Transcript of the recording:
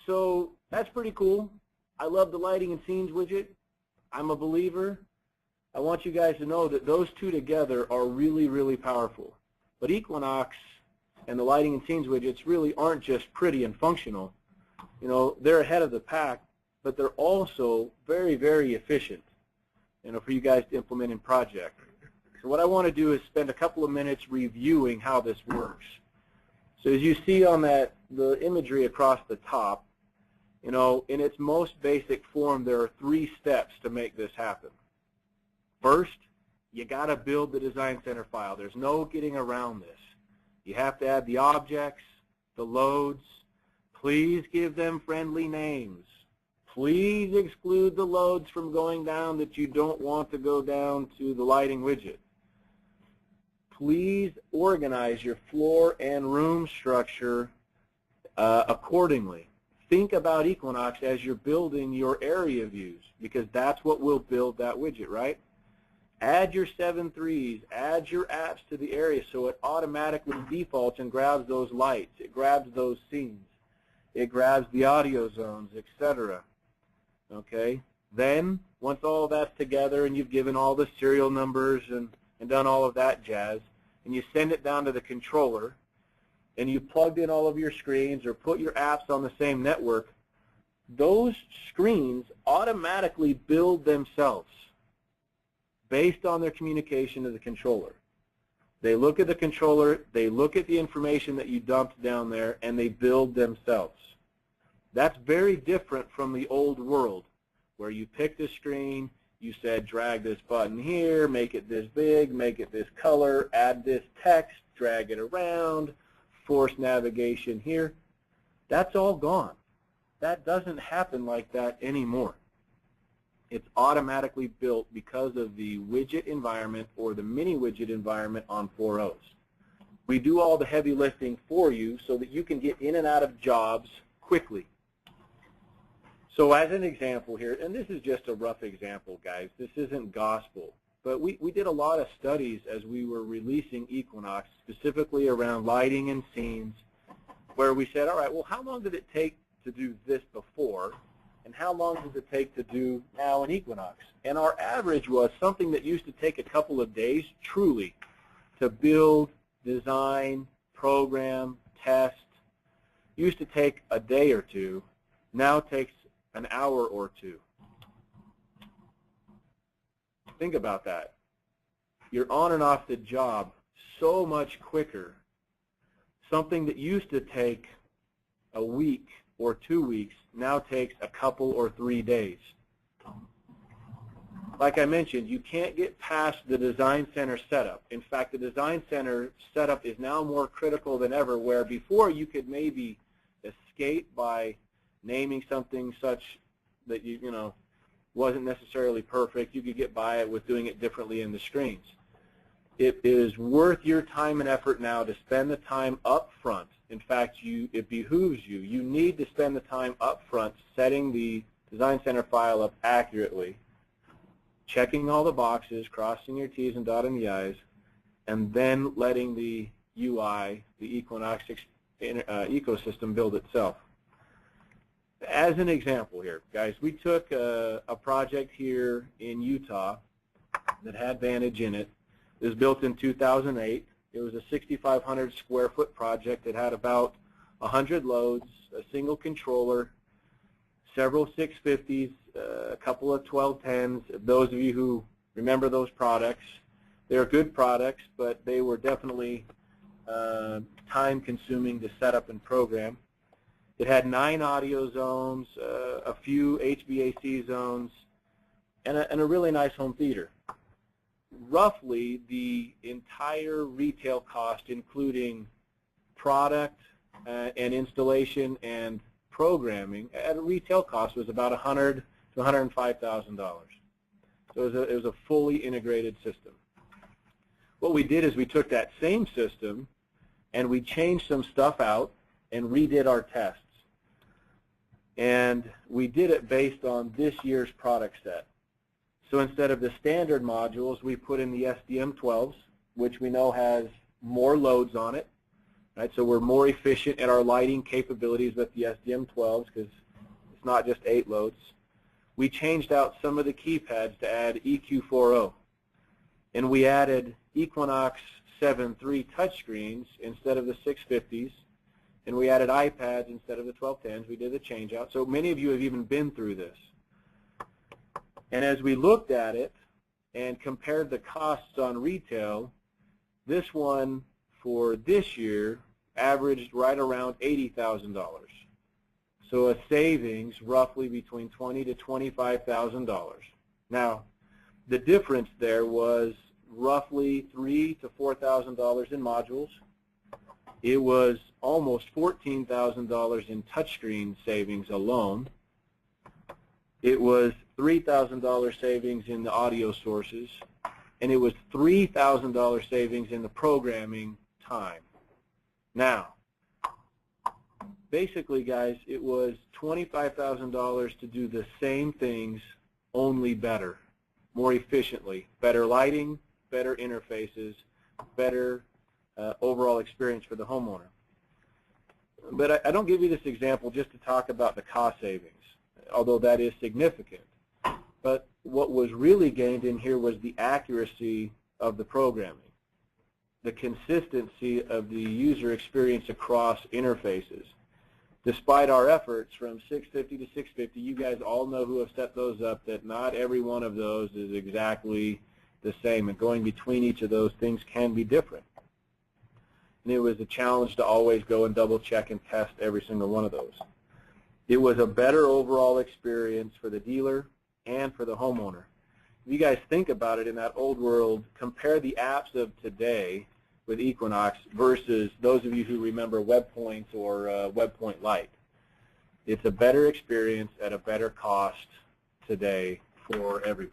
So that's pretty cool. I love the lighting and scenes widget. I'm a believer. I want you guys to know that those two together are really, really powerful. But Equinox and the lighting and scenes widgets really aren't just pretty and functional. You know, they're ahead of the pack, but they're also very, very efficient, you know, for you guys to implement in project. So what I want to do is spend a couple of minutes reviewing how this works. So as you see on the imagery across the top, you know, in its most basic form, there are 3 steps to make this happen. First, you got to build the design center file. There's no getting around this. You have to add the objects, the loads. Please give them friendly names. Please exclude the loads from going down that you don't want to go down to the lighting widget. Please organize your floor and room structure accordingly. Think about Equinox as you're building your area views, because that's what will build that widget, right? Add your 7.3s, add your apps to the area so it automatically defaults and grabs those lights, it grabs those scenes, it grabs the audio zones, etc. Okay? Then, once all that's together and you've given all the serial numbers and done all of that jazz, and you send it down to the controller, and you plugged in all of your screens or put your apps on the same network, those screens automatically build themselves based on their communication to the controller. They look at the controller, they look at the information that you dumped down there, and they build themselves. That's very different from the old world, where you picked a screen, you said drag this button here, make it this big, make it this color, add this text, drag it around, force navigation here. That's all gone. That doesn't happen like that anymore. It's automatically built because of the widget environment or the mini widget environment on 4.0s. We do all the heavy lifting for you so that you can get in and out of jobs quickly. So as an example here, and this is just a rough example, guys, this isn't gospel, but we did a lot of studies as we were releasing Equinox, specifically around lighting and scenes, where we said, all right, well, how long did it take to do this before, and how long does it take to do now in Equinox? And our average was something that used to take a couple of days, truly, to build, design, program, test, used to take a day or two, now takes an hour or two. Think about that. You're on and off the job so much quicker. Something that used to take a week or 2 weeks now takes a couple or 3 days. Like I mentioned, you can't get past the design center setup. In fact, the design center setup is now more critical than ever, where before you could maybe escape by naming something such that you know wasn't necessarily perfect. You could get by it with doing it differently in the screens. It is worth your time and effort now to spend the time up front. In fact, it behooves you. You need to spend the time up front setting the design center file up accurately, checking all the boxes, crossing your T's and dotting the I's, and then letting the UI, the Equinox ecosystem, build itself. As an example here, guys, we took a project here in Utah that had Vantage in it. It was built in 2008. It was a 6,500 square foot project. It had about 100 loads, a single controller, several 650s, a couple of 1210s. Those of you who remember those products, they're good products, but they were definitely time-consuming to set up and program. It had 9 audio zones, a few HVAC zones, and a really nice home theater. Roughly, the entire retail cost, including product and installation and programming, at a retail cost was about $100,000 to $105,000. So it was a fully integrated system. What we did is we took that same system and we changed some stuff out and redid our tests. And we did it based on this year's product set. So instead of the standard modules, we put in the SDM12s, which we know has more loads on it, Right? So we're more efficient at our lighting capabilities with the SDM12s because it's not just 8 loads. We changed out some of the keypads to add EQ40. And we added Equinox 7.3 touchscreens instead of the 650s. And we added iPads instead of the 1210s. We did the change out. So many of you have even been through this. And as we looked at it and compared the costs on retail, this one for this year averaged right around $80,000. So a savings roughly between $20,000 to $25,000. Now, the difference there was roughly $3,000 to $4,000 in modules. It was almost $14,000 in touchscreen savings alone. It was $3,000 savings in the audio sources, and it was $3,000 savings in the programming time. Now, basically, guys, it was $25,000 to do the same things, only better, more efficiently, better lighting, better interfaces, better overall experience for the homeowner. But I don't give you this example just to talk about the cost savings, although that is significant. But what was really gained in here was the accuracy of the programming, the consistency of the user experience across interfaces. Despite our efforts from 650 to 650, you guys all know who have set those up, that not every one of those is exactly the same, and going between each of those things can be different. And it was a challenge to always go and double check and test every single one of those. It was a better overall experience for the dealer and for the homeowner. If you guys think about it in that old world, compare the apps of today with Equinox versus those of you who remember WebPoint or WebPoint Lite. It's a better experience at a better cost today for everybody.